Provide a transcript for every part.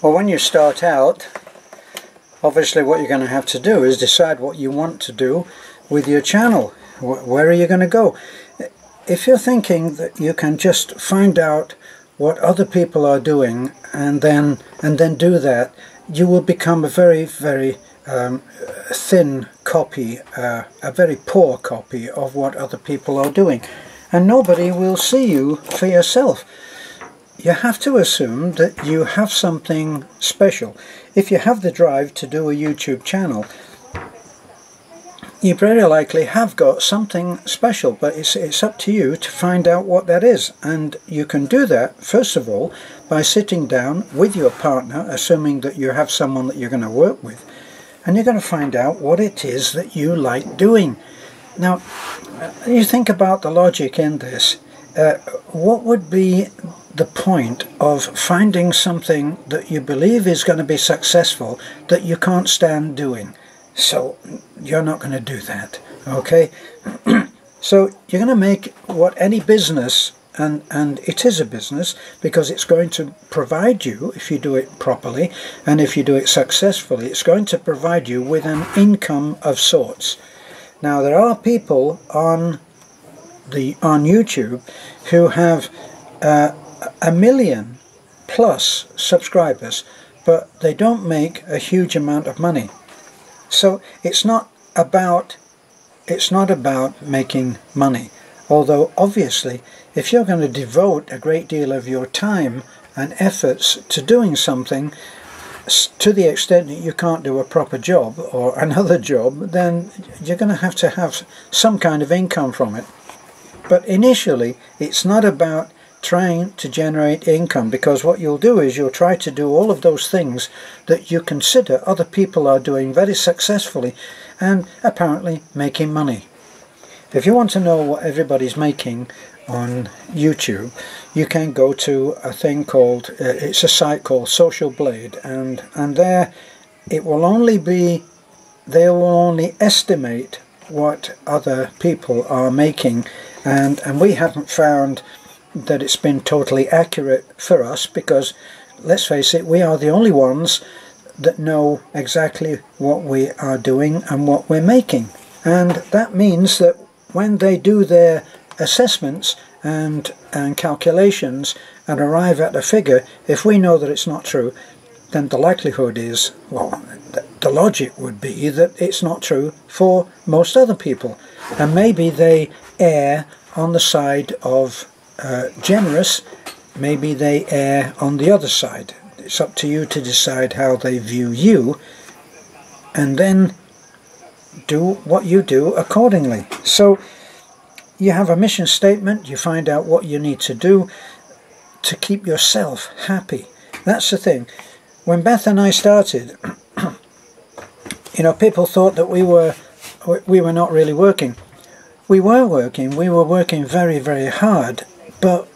Well, when you start out, obviously what you're going to have to do is decide what you want to do with your channel. Where are you going to go? If you're thinking that you can just find out what other people are doing and then do that, you will become a very, very thin copy, a very poor copy of what other people are doing, and nobody will see you for yourself. You have to assume that you have something special. If you have the drive to do a YouTube channel, you very likely have got something special, but it's up to you to find out what that is. And you can do that, first of all, by sitting down with your partner, assuming that you have someone that you're going to work with, and you're going to find out what it is that you like doing. Now, you think about the logic in this. What would be the point of finding something that you believe is going to be successful that you can't stand doing? So you're not going to do that, okay? So you're going to make what any business, and it is a business because it's going to provide you, if you do it properly and if you do it successfully, it's going to provide you with an income of sorts. Now, there are people on YouTube who have 1 million plus subscribers, but they don't make a huge amount of money. So it's not about making money. Although obviously, if you're going to devote a great deal of your time and efforts to doing something to the extent that you can't do a proper job or another job, then you're going to have some kind of income from it. But initially, it's not about trying to generate income, because what you'll do is you'll try to do all of those things that you consider other people are doing very successfully and apparently making money. If you want to know what everybody's making on YouTube, you can go to a thing called, it's a site called Social Blade, and there it will only be, they will only estimate what other people are making, and we haven't found that it's been totally accurate for us, because let's face it, we are the only ones that know exactly what we are doing and what we're making. And that means that when they do their assessments and calculations and arrive at a figure, if we know that it's not true, then the likelihood is, well, the logic would be that it's not true for most other people. And maybe they err on the side of generous, maybe they err on the other side. It's up to you to decide how they view you, and then do what you do accordingly. So you have a mission statement, you find out what you need to do to keep yourself happy. That's the thing. When Beth and I started, you know, people thought that we were not really working. We were working very, very hard, but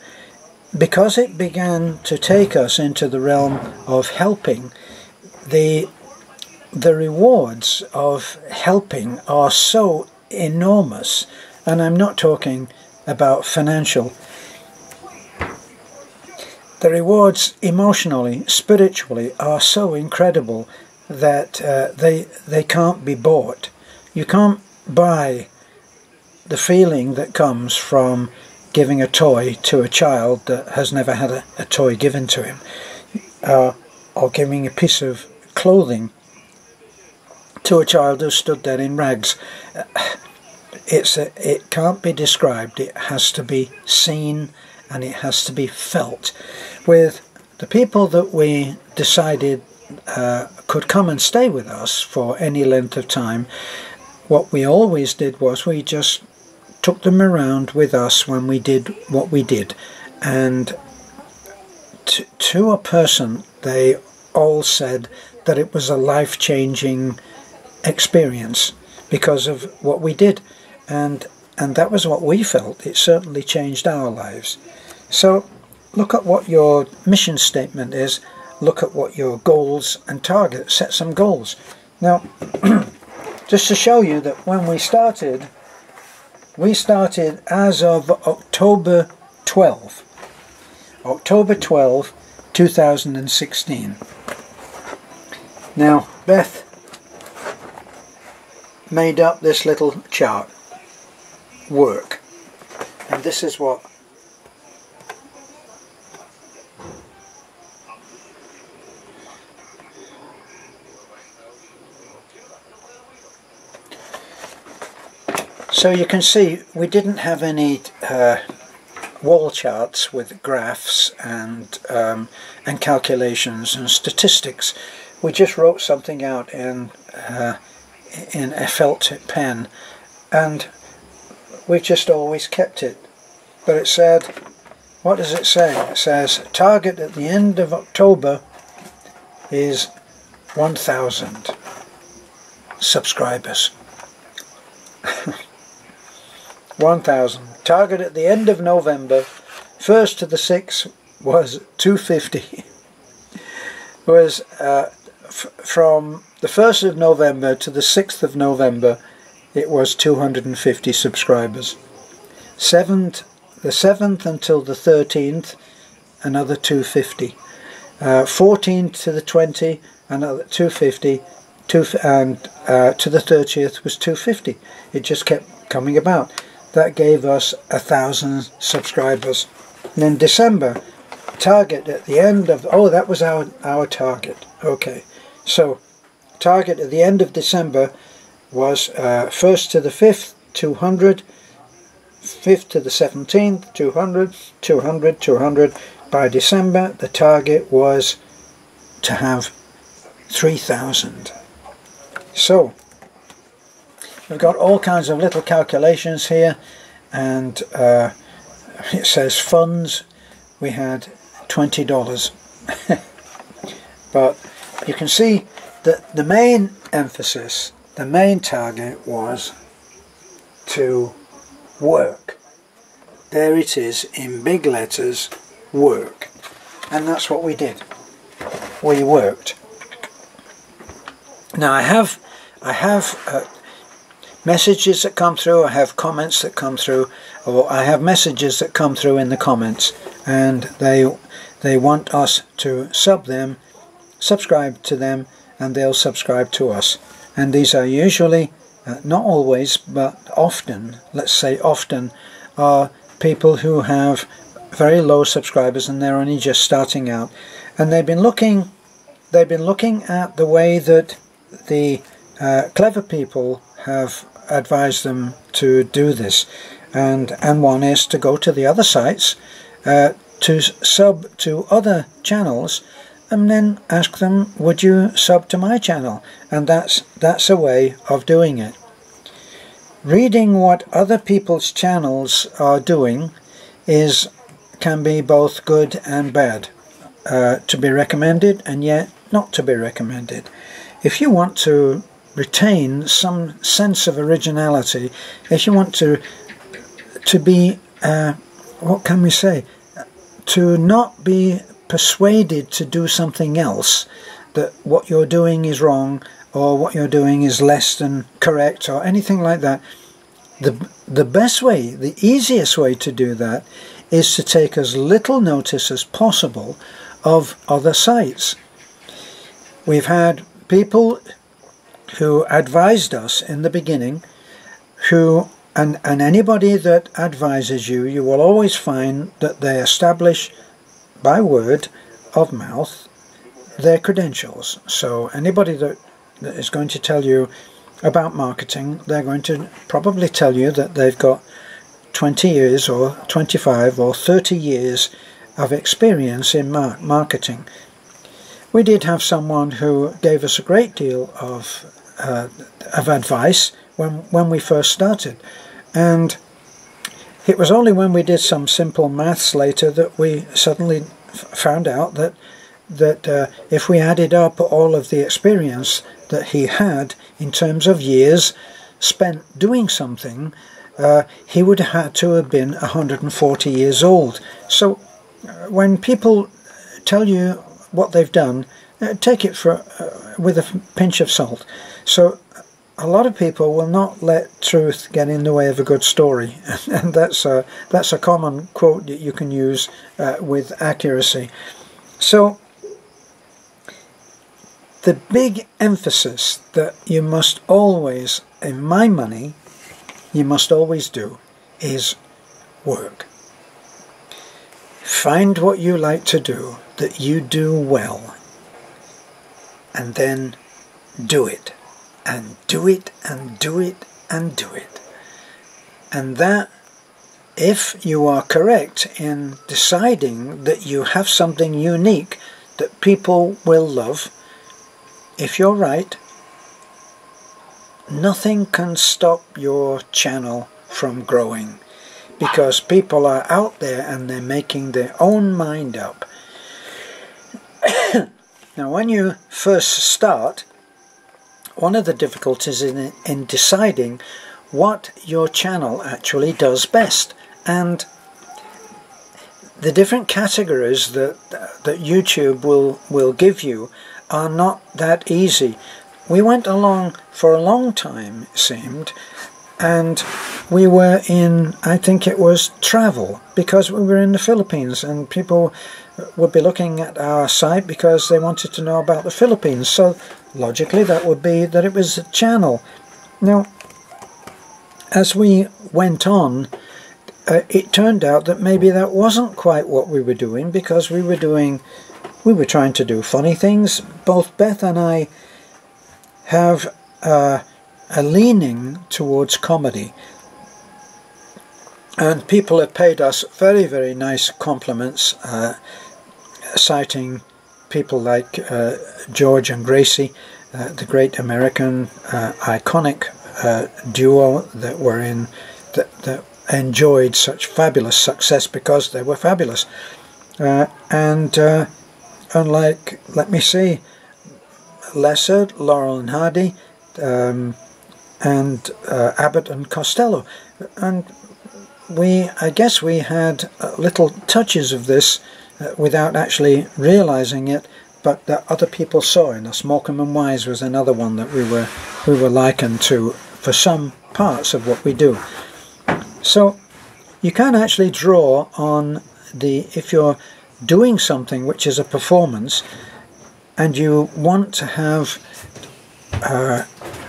because it began to take us into the realm of helping, the rewards of helping are so enormous, and I'm not talking about financial. The rewards emotionally, spiritually are so incredible that they can't be bought. You can't buy the feeling that comes from giving a toy to a child that has never had a toy given to him, or giving a piece of clothing to a child who stood there in rags. It can't be described. It has to be seen and it has to be felt. With the people that we decided could come and stay with us for any length of time, what we always did was we just took them around with us when we did what we did, and to a person they all said that it was a life-changing experience because of what we did, and that was what we felt. It certainly changed our lives. So look at what your mission statement is, look at what your goals and targets, set some goals. Now just to show you that when we started as of October 12, 2016. Now Beth made up this little chart, work, and this is what so you can see we didn't have any wall charts with graphs and calculations and statistics. We just wrote something out in a felt tip pen, and we just always kept it. But it said, what does it say? It says target at the end of October is 1,000 subscribers. 1,000. Target at the end of November, 1st to the 6th, was 250. Was from the 1st of November to the 6th of November, it was 250 subscribers. The 7th until the 13th, another 250. 14th to the 20th, another 250. And to the 30th was 250. It just kept coming about. That gave us 1,000 subscribers. And then December, target at the end of, oh, that was our target. Okay, so target at the end of December was 1st to the 5th, 200, 5th to the 17th, 200, 200, 200. By December, the target was to have 3,000. So we've got all kinds of little calculations here, and it says funds. We had $20. But you can see that the main emphasis, the main target was to work. There it is in big letters, work. And that's what we did. We worked. Now I have messages that come through, I have comments that come through, or I have messages that come through in the comments, and they want us to subscribe to them, and they'll subscribe to us. And these are usually, not always, but often, let's say often, are people who have very low subscribers and they're only just starting out, and they've been looking at the way that the clever people have advised them to do this, and one is to go to the other sites, to sub to other channels, and then ask them, would you sub to my channel? And that's a way of doing it. Reading what other people's channels are doing can be both good and bad, to be recommended and yet not to be recommended. If you want to retain some sense of originality, if you want to be, what can we say, to not be persuaded to do something else, that what you're doing is wrong, or what you're doing is less than correct, or anything like that, the best way, the easiest way to do that is to take as little notice as possible of other sites. We've had people who advised us in the beginning, and anybody that advises you, you will always find that they establish by word of mouth their credentials. So anybody that is going to tell you about marketing, they're going to probably tell you that they've got 20 years or 25 or 30 years of experience in marketing. We did have someone who gave us a great deal of advice when we first started, and it was only when we did some simple maths later that we suddenly found out that if we added up all of the experience that he had in terms of years spent doing something, he would have had to have been 140 years old. So when people tell you what they've done, take it with a pinch of salt. So a lot of people will not let truth get in the way of a good story, and that's a common quote that you can use with accuracy. So The big emphasis that you must always, in my money, you must always do is work. Find what you like to do, that you do well, and then do it, and do it, and do it, and do it. And that, if you are correct in deciding that you have something unique that people will love, if you're right, nothing can stop your channel from growing, because people are out there and they're making their own mind up. Now, when you first start, one of the difficulties in deciding what your channel actually does best, and the different categories that YouTube will give you are not that easy. We went along for a long time, it seemed, and we were in, I think it was travel, because we were in the Philippines, and people would be looking at our site because they wanted to know about the Philippines. So logically that would be that it was a channel. Now, as we went on, it turned out that maybe that wasn't quite what we were doing, because we were trying to do funny things. Both Beth and I have a leaning towards comedy, and people have paid us very, very nice compliments, citing people like George and Gracie, the great American iconic duo that were in that enjoyed such fabulous success because they were fabulous. And unlike, let me see, Lesser, Laurel and Hardy, and Abbott and Costello, and I guess we had little touches of this without actually realizing it, but that other people saw in us. Morecambe and Wise was another one that we were likened to for some parts of what we do. So you can actually draw on if you're doing something which is a performance and you want to have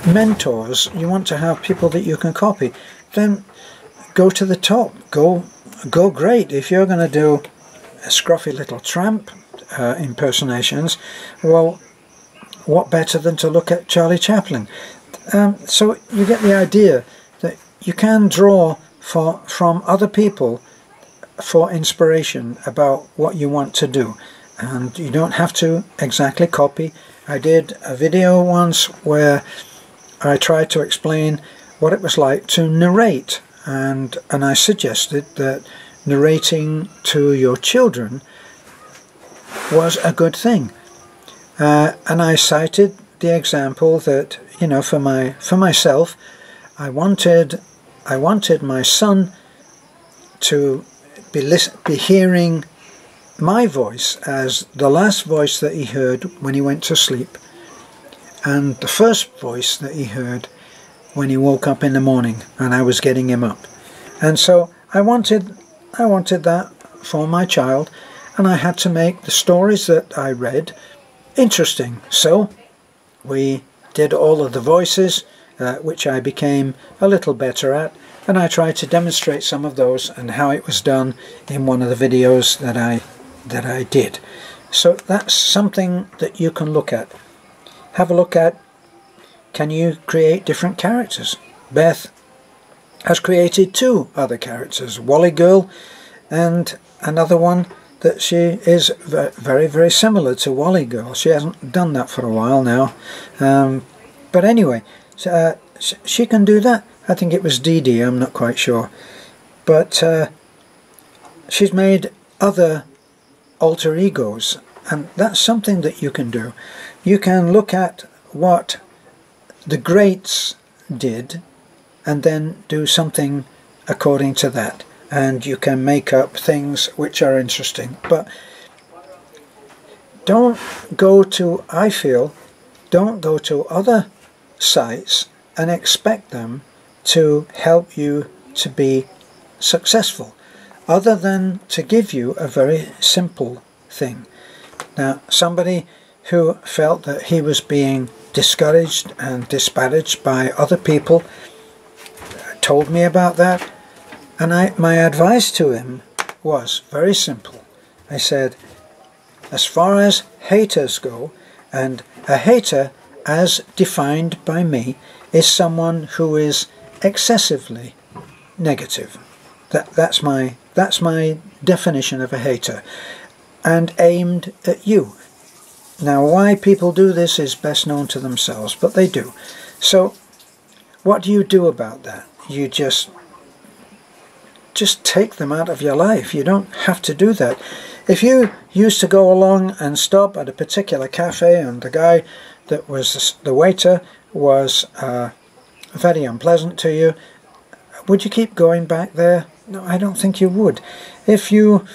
mentors, you want to have people that you can copy, then go to the top, go great. If you're going to do a scruffy little tramp impersonations, well, what better than to look at Charlie Chaplin? So you get the idea that you can draw from other people for inspiration about what you want to do, and you don't have to exactly copy. I did a video once where I tried to explain what it was like to narrate, and I suggested that narrating to your children was a good thing, and I cited the example that, you know, for myself, I wanted my son to be hearing my voice as the last voice that he heard when he went to sleep, and the first voice that he heard when he woke up in the morning and I was getting him up. And so I wanted that for my child, and I had to make the stories that I read interesting. So we did all of the voices, which I became a little better at, and I tried to demonstrate some of those and how it was done in one of the videos that I did. So that's something that you can look at. Have a look at, can you create different characters? Beth has created 2 other characters, Wally Girl and another one that she is very, very similar to Wally Girl. She hasn't done that for a while now. But anyway, she can do that. I think it was Dee Dee, I'm not quite sure. But she's made other alter egos, and that's something that you can do. You can look at what the greats did and then do something according to that, and you can make up things which are interesting. But don't go to, I feel, don't go to other sites and expect them to help you to be successful, other than to give you a very simple thing. Now, somebody who felt that he was being discouraged and disparaged by other people told me about that, and my advice to him was very simple. I said, as far as haters go, and a hater, as defined by me, is someone who is excessively negative. That's my definition of a hater, and aimed at you. Now, why people do this is best known to themselves, but they do. So what do you do about that? You just take them out of your life. You don't have to do that. If you used to go along and stop at a particular cafe and the guy that was the waiter was very unpleasant to you, would you keep going back there? No, I don't think you would. If you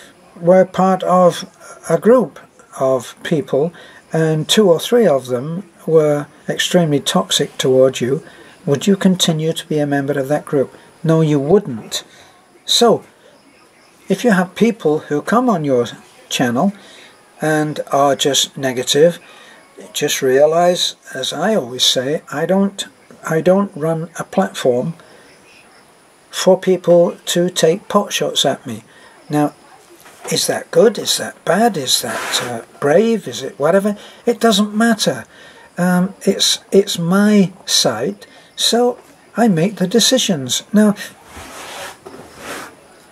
were part of a group of people and 2 or 3 of them were extremely toxic towards you, would you continue to be a member of that group? No, you wouldn't. So, if you have people who come on your channel and are just negative, just realize, as I always say, I don't run a platform for people to take pot shots at me. Now, is that good? Is that bad? Is that brave? Is it whatever? It doesn't matter. It's my site, so I make the decisions. Now,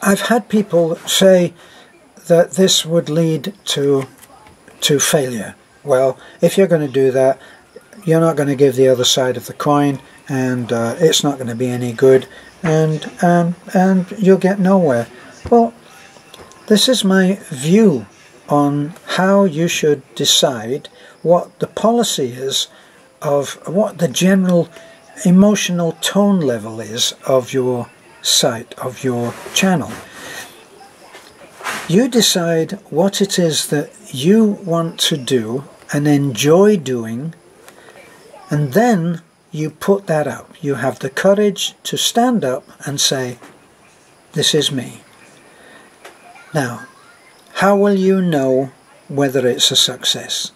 I've had people say that this would lead to failure. Well, if you're going to do that, you're not going to give the other side of the coin, and it's not going to be any good, and you'll get nowhere. Well, this is my view on how you should decide what the policy is of what the general emotional tone level is of your site, of your channel. You decide what it is that you want to do and enjoy doing, and then you put that up. You have the courage to stand up and say, this is me. Now, how will you know whether it's a success?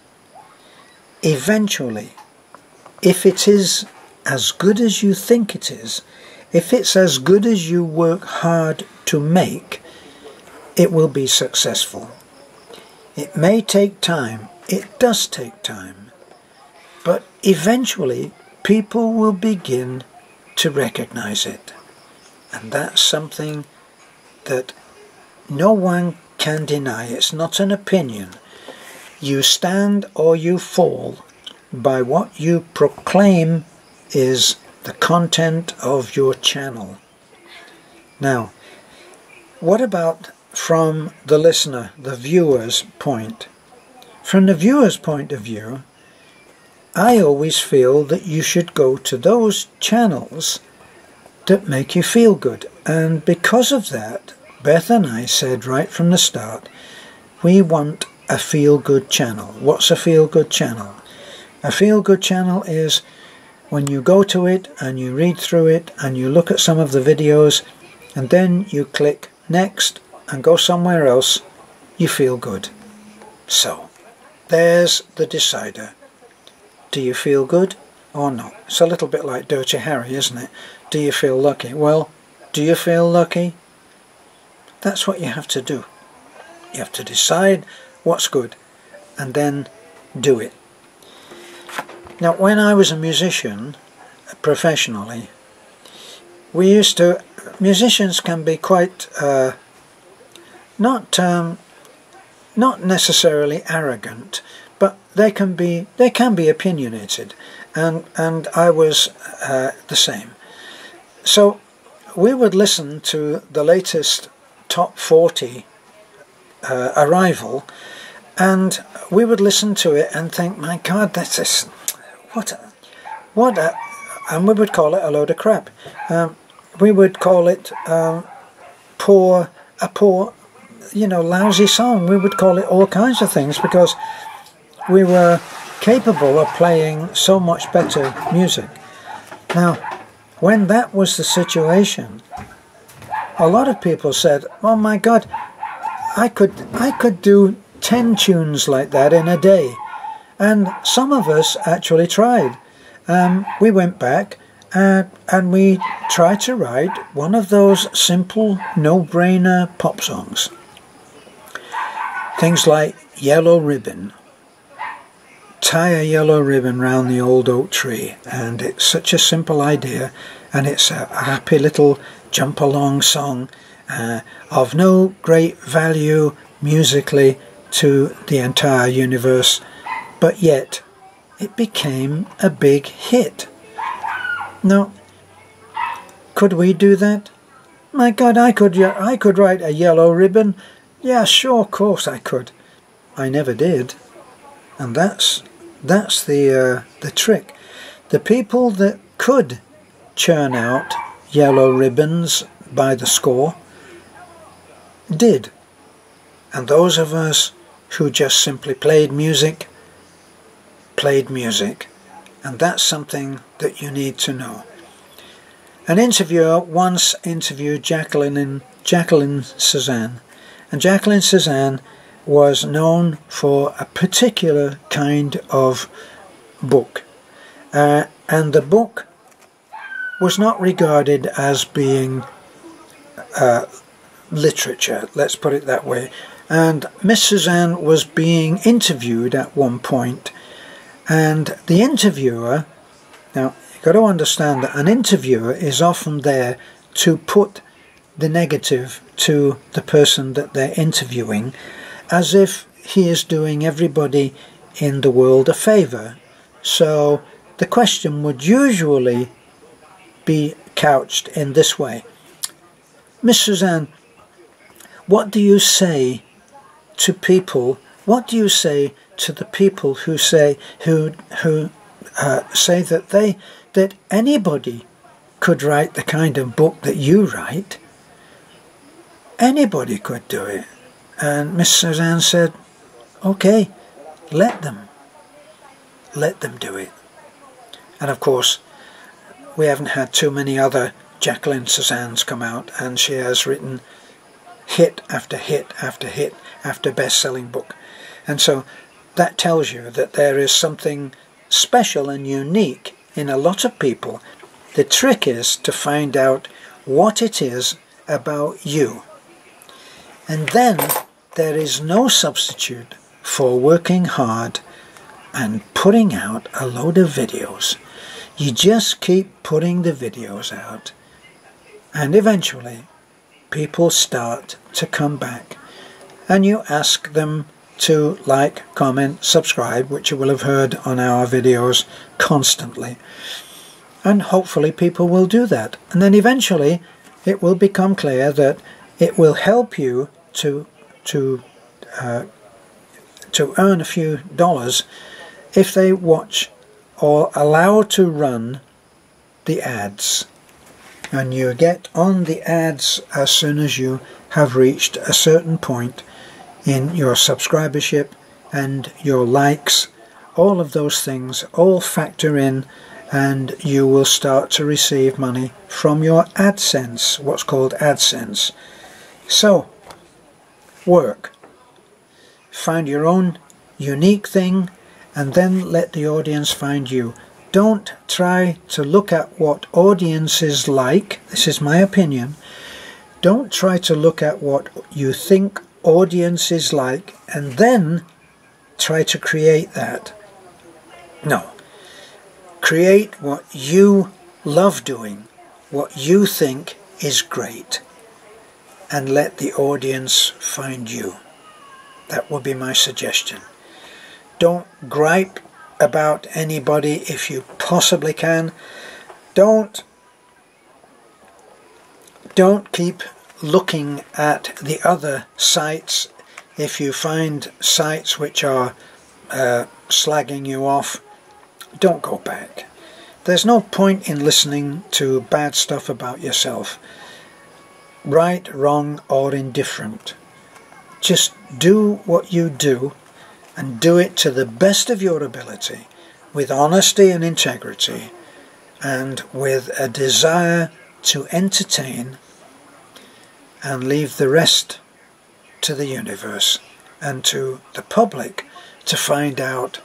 Eventually, if it is as good as you think it is, if it's as good as you work hard to make, it will be successful. It may take time. It does take time. But eventually, people will begin to recognize it. And that's something that no one can deny. It's not an opinion. You stand or you fall by what you proclaim is the content of your channel. Now, what about from the listener, the viewer's point? From the viewer's point of view, I always feel that you should go to those channels that make you feel good. And because of that, Beth and I said right from the start, we want a feel-good channel. What's a feel-good channel? A feel-good channel is when you go to it and you read through it and you look at some of the videos and then you click next and go somewhere else, you feel good. So, there's the decider. Do you feel good or not? It's a little bit like Dirty Harry, isn't it? Do you feel lucky? Well, do you feel lucky? That's what you have to do. You have to decide what's good and then do it. Now, when I was a musician, professionally, musicians can be quite, not necessarily arrogant, but they can be opinionated, and I was the same. So we would listen to the latest top 40 arrival, and we would listen to it and think, my God, that's this, and we would call it a load of crap. We would call it a poor, lousy song. We would call it all kinds of things because we were capable of playing so much better music. Now, when that was the situation, a lot of people said, oh my God, I could do 10 tunes like that in a day. And some of us actually tried. We went back and we tried to write one of those simple, no-brainer pop songs. Things like Yellow Ribbon. Tie a yellow ribbon round the old oak tree. And it's such a simple idea, and it's a happy little jump-along song of no great value musically to the entire universe, but yet it became a big hit. Now, could we do that? My God, I could write a Yellow Ribbon. Yeah, sure, of course I could. I never did. And that's the trick. The people that could churn out yellow ribbons by the score did. And those of us who just simply played music. And that's something that you need to know. An interviewer once interviewed Jacqueline Suzanne. And Jacqueline Suzanne was known for a particular kind of book. And the book was not regarded as being literature, let's put it that way. And Miss Suzanne was being interviewed at one point, and the interviewer, now you've got to understand that an interviewer is often there to put the negative to the person that they're interviewing, as if he is doing everybody in the world a favour. So the question would usually be couched in this way: Miss Suzanne, what do you say to people? What do you say to the people who say that anybody could write the kind of book that you write? Anybody could do it. And Miss Suzanne said, okay, let them do it. And of course, we haven't had too many other Jacqueline Suzannes come out, and she has written hit after hit after hit after best-selling book. And so that tells you that there is something special and unique in a lot of people. The trick is to find out what it is about you. And then there is no substitute for working hard and putting out a load of videos. You just keep putting the videos out, and eventually people start to come back, and you ask them to like, comment, subscribe, which you will have heard on our videos constantly, and hopefully people will do that. And then eventually it will become clear that it will help you to earn a few dollars if they watch or allow to run the ads. And you get on the ads as soon as you have reached a certain point in your subscribership and your likes. All of those things all factor in, and you will start to receive money from your AdSense, what's called AdSense. So, work. Find your own unique thing, and then let the audience find you. Don't try to look at what audiences like. This is my opinion. Don't try to look at what you think audiences like and then try to create that. No. Create what you love doing, what you think is great, and let the audience find you. That would be my suggestion. Don't gripe about anybody if you possibly can. Don't keep looking at the other sites. If you find sites which are slagging you off, don't go back. There's no point in listening to bad stuff about yourself, right, wrong, or indifferent. Just do what you do, and do it to the best of your ability, with honesty and integrity, and with a desire to entertain, and leave the rest to the universe and to the public to find out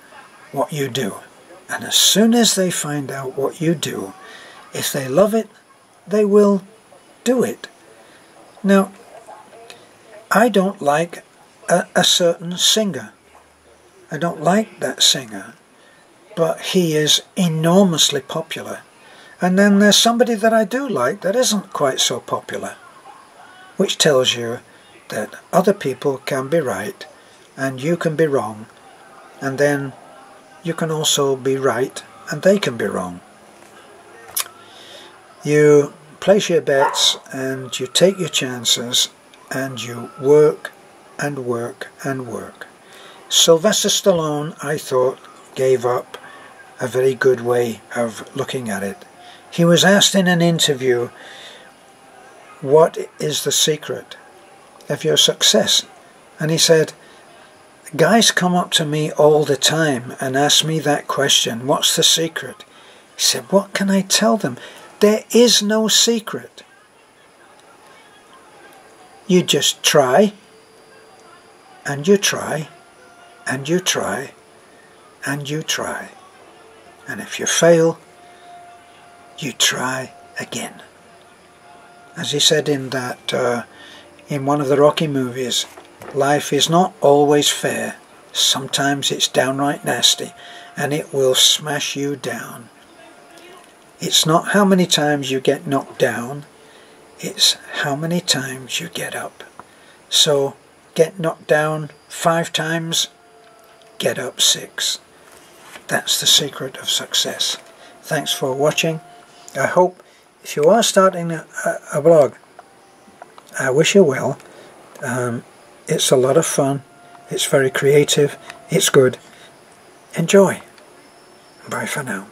what you do. And as soon as they find out what you do, if they love it, they will do it. Now, I don't like a certain singer. I don't like that singer, but he is enormously popular. And then there's somebody that I do like that isn't quite so popular, which tells you that other people can be right and you can be wrong, and then you can also be right and they can be wrong. You place your bets and you take your chances and you work and work and work. Sylvester Stallone, I thought, gave up a very good way of looking at it. He was asked in an interview, what is the secret of your success? And he said, guys come up to me all the time and ask me that question, what's the secret? He said, what can I tell them? There is no secret. You just try, and you try, and you try, and you try. And if you fail, you try again. As he said in that, in one of the Rocky movies, life is not always fair. Sometimes it's downright nasty, and it will smash you down. It's not how many times you get knocked down, it's how many times you get up. So get knocked down 5 times, get up 6. That's the secret of success. Thanks for watching. I hope if you are starting a blog, I wish you well. It's a lot of fun. It's very creative. It's good. Enjoy. Bye for now.